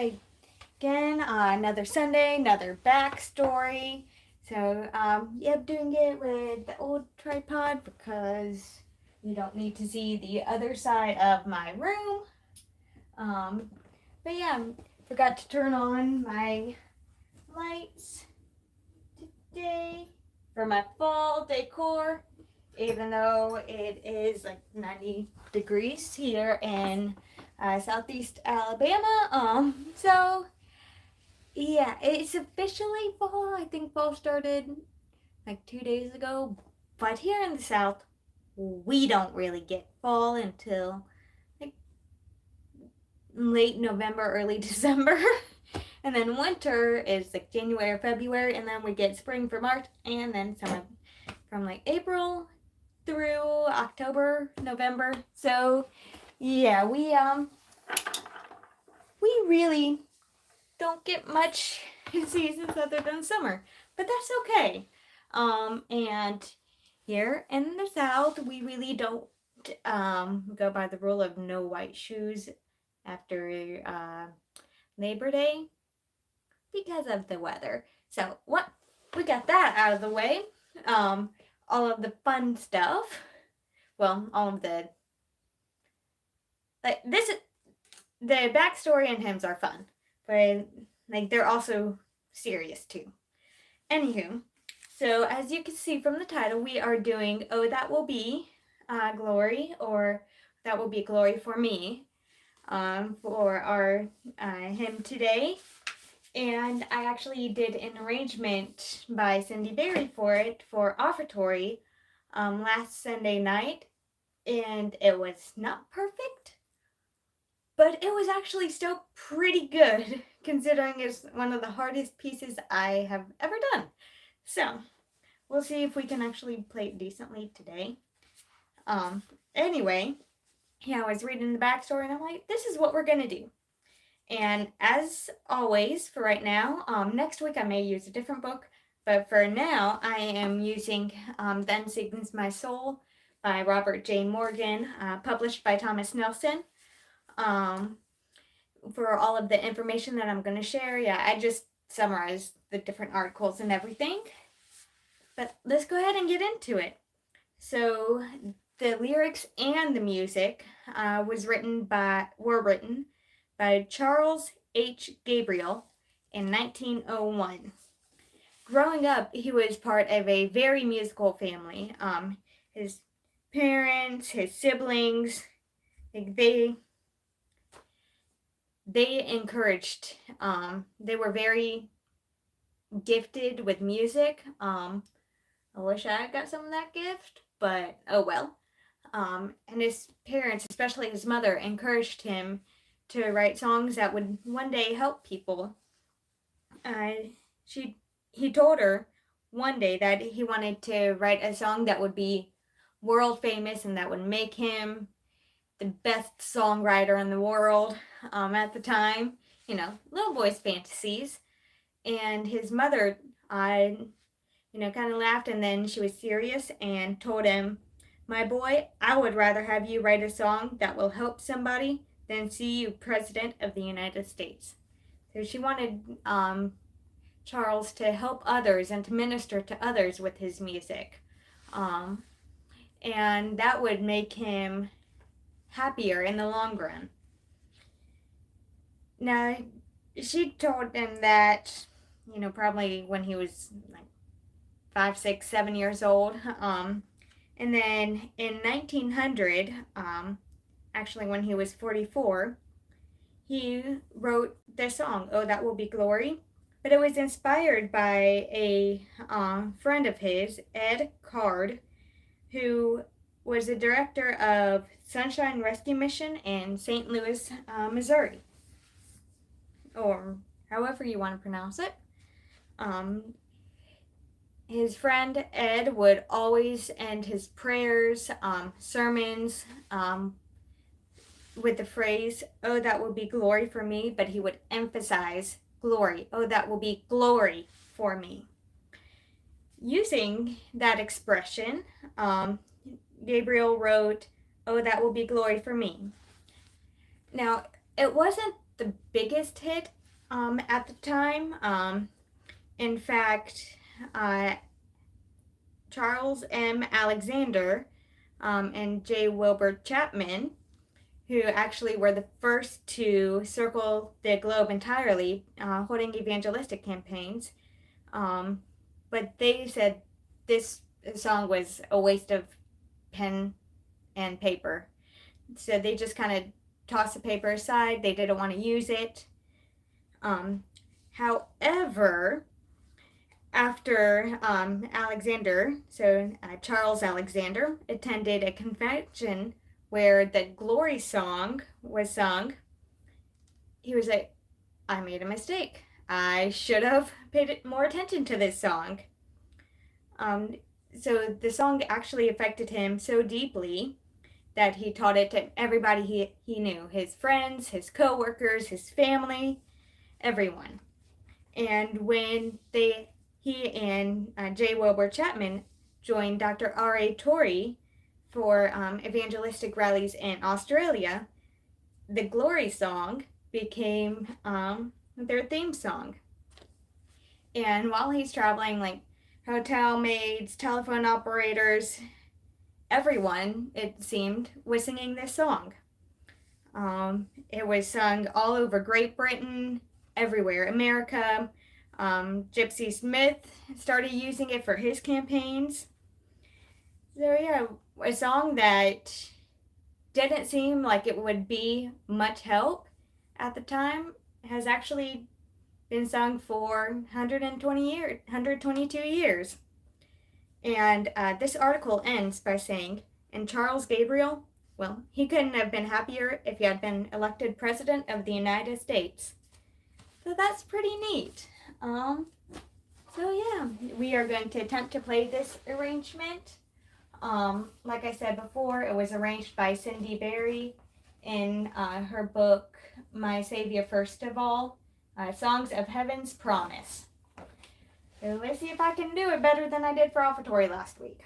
again. Another Sunday, another backstory. So, yeah, I'm doing it with the old tripod because you don't need to see the other side of my room. Um, but yeah, forgot to turn on my lights today for my fall decor, even though it is like 90 degrees here in southeast Alabama. So yeah, it's officially fall. I think fall started like 2 days ago, but here in the south, we don't really get fall until like late November, early December. And then winter is like January or February, and then we get spring for March, and then summer from like April through October, November. So yeah, we really don't get much seasons other than summer, but that's okay. And here in the South, we really don't go by the rule of no white shoes after Labor Day because of the weather. So what we got that out of the way. Um, all of the fun stuff. Well, all of the like this the backstory and hymns are fun, but like they're also serious too. Anywho, so as you can see from the title, we are doing "Oh That Will Be Glory" or "That Will Be Glory for Me" for our hymn today. And I actually did an arrangement by Cindy Berry for it for offertory last Sunday night, and it was not perfect, but it was actually still pretty good considering it's one of the hardest pieces I have ever done. So we'll see if we can actually play it decently today. Anyway, yeah, I was reading the backstory and I'm like, this is what we're gonna do. And as always, for right now, next week I may use a different book, but for now I am using Then Sings My Soul by Robert J. Morgan, published by Thomas Nelson. For all of the information that I'm going to share, yeah, I just summarized the different articles and everything. But let's go ahead and get into it. So the lyrics and the music were written by Charles H. Gabriel in 1901. Growing up, he was part of a very musical family. His parents, his siblings, like they encouraged. They were very gifted with music. I wish I got some of that gift, but oh well. And his parents, especially his mother, encouraged him to write songs that would one day help people. She he told her one day that he wanted to write a song that would be world famous and that would make him the best songwriter in the world at the time. You know, little boy's fantasies. And his mother, kind of laughed, and then she was serious and told him, "My boy, I would rather have you write a song that will help somebody than see you president of the United States." So she wanted Charles to help others and to minister to others with his music. Um, and that would make him happier in the long run. Now, she told him that, probably when he was like 5, 6, 7 years old. And then in 1900, actually when he was 44, he wrote the song, "Oh, That Will Be Glory." But it was inspired by a friend of his, Ed Card, who was the director of Sunshine Rescue Mission in St. Louis, Missouri, or however you want to pronounce it. His friend Ed would always end his prayers, sermons, with the phrase, "Oh, that will be glory for me," but he would emphasize glory. "Oh, that will be glory for me." Using that expression, Gabriel wrote, "Oh, that will be glory for me." Now, it wasn't the biggest hit at the time. In fact, Charles M. Alexander and J. Wilbur Chapman, who actually were the first to circle the globe entirely, holding evangelistic campaigns. But they said this song was a waste of pen and paper. So they just kind of tossed the paper aside. They didn't want to use it. However, after Alexander, Charles Alexander, attended a convention where the Glory Song was sung, he was like, I made a mistake. I should have paid more attention to this song. So the song actually affected him so deeply that he taught it to everybody he knew, his friends, his co-workers, his family, everyone. And when he and J. Wilbur Chapman joined Dr. R.A. Torrey for evangelistic rallies in Australia, the Glory Song became their theme song. And while he's traveling, like hotel maids, telephone operators, everyone, it seemed, was singing this song. It was sung all over Great Britain, everywhere, America. Gypsy Smith started using it for his campaigns. So yeah, a song that didn't seem like it would be much help at the time has actually been sung for 122 years. And this article ends by saying, and Charles Gabriel, well, he couldn't have been happier if he had been elected President of the United States. So that's pretty neat. So yeah, we are going to attempt to play this arrangement. Like I said before, it was arranged by Cindy Berry in her book, My Savior First of All, Songs of Heaven's Promise. So let's see if I can do it better than I did for offertory last week.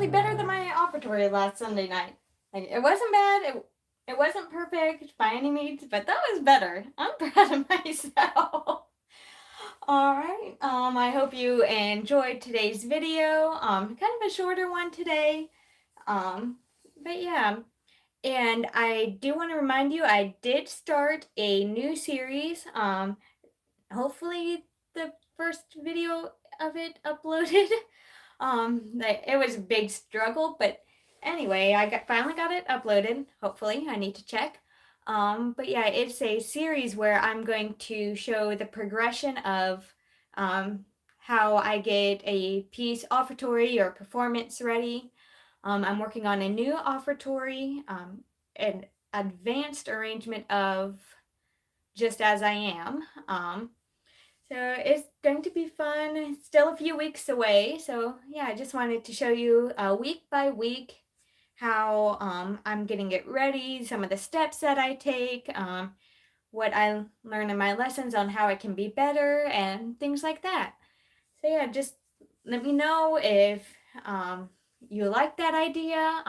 actually better than my offertory last Sunday night. Like, it wasn't bad. It wasn't perfect by any means, but that was better. I'm proud of myself. All right. I hope you enjoyed today's video. Kind of a shorter one today. But yeah. And I do want to remind you, I did start a new series. Hopefully the first video of it uploaded. It was a big struggle, but anyway, finally got it uploaded. Hopefully, I need to check. But yeah, it's a series where I'm going to show the progression of how I get a piece offertory or performance ready. I'm working on a new offertory, an advanced arrangement of Just As I Am. So it's going to be fun. It's still a few weeks away. So yeah, I just wanted to show you week by week how I'm getting it ready, some of the steps that I take, what I learn in my lessons on how I can be better, and things like that. So yeah, just let me know if you like that idea.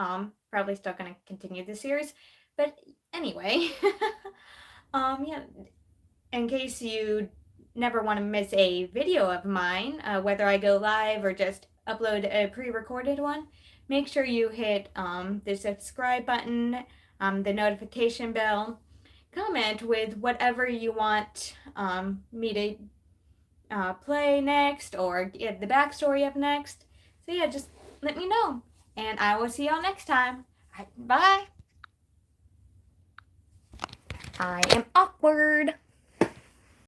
Probably still going to continue the series, but anyway, yeah, in case you never want to miss a video of mine, whether I go live or just upload a pre-recorded one, make sure you hit the subscribe button, the notification bell, comment with whatever you want me to play next or get the backstory up next. So yeah, just let me know, and I will see y'all next time. All right, bye. I am awkward.